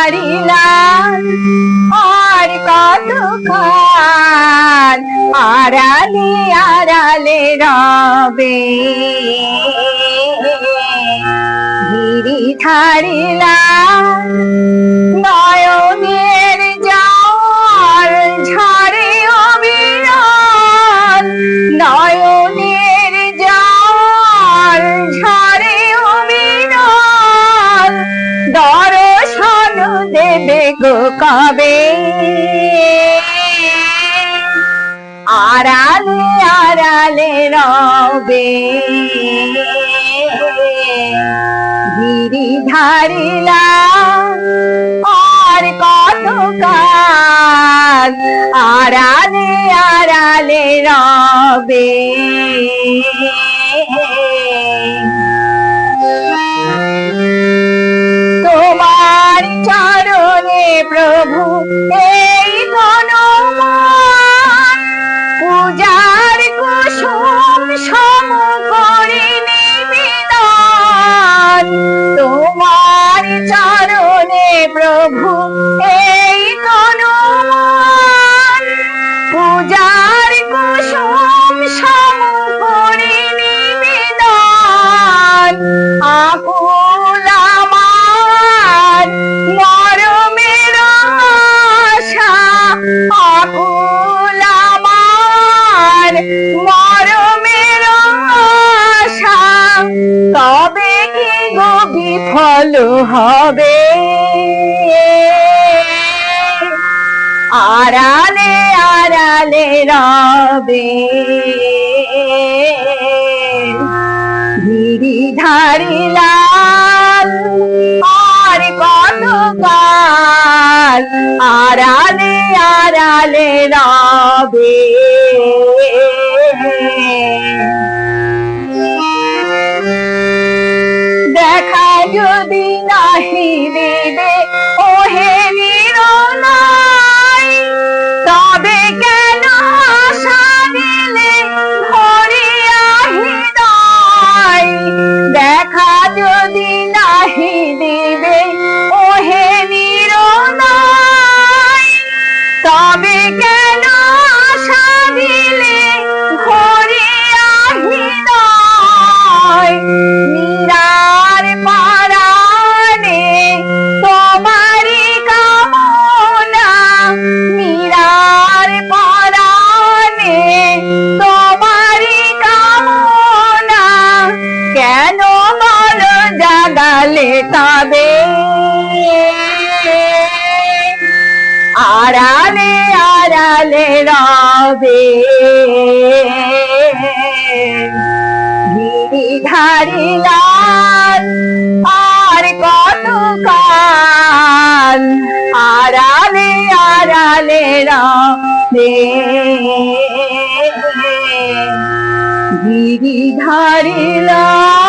ধারিলাম আর কতক্ষণ আড়ালে আড়ালে রবে গিরি ধারিলাম নয়নের জল ঝরে অবিরল নয়নের জল ঝরে অবিরল দর্শন দেবে গো কবে আড়ালে আড়ালে রবে গিরি ধারিলাম আর কতকাল আড়ালে আড়ালে রবে তোমার চরণে প্রভু এই গণমান পূজার কুসুম সম করে নিবেদন তোমার চরণে প্রভু এই গণমান পূজার কুসুম সম করে নিবেদন আকুল আমার মরমের আশা আকুল আমার মরমের আশা তবে কি গো বিফল হবে আড়ালে আড়ালে রবে গিরি ধারিলাম আর কতকাল আড়ালে আড়ালে রবে দেখা যদি নাহি দেবে ওহে নিরলয় তবে কেন আশা দিলে ভরিয়া হৃদয় দেখা যদি নাহি দেবে ওহে নিরলয় তবে কেন আশা দিলে ভরিয়া হৃদয় নিরার পরাণে তোমারি কামনা নিরার পরাণে তোমারি কামনা কেন বল জাগালে তবে আড়ালে আড়ালে রবে গিরি ধারিলাম আর কতকাল আড়ালে আড়ালে রবে গিরি ধারিলাম।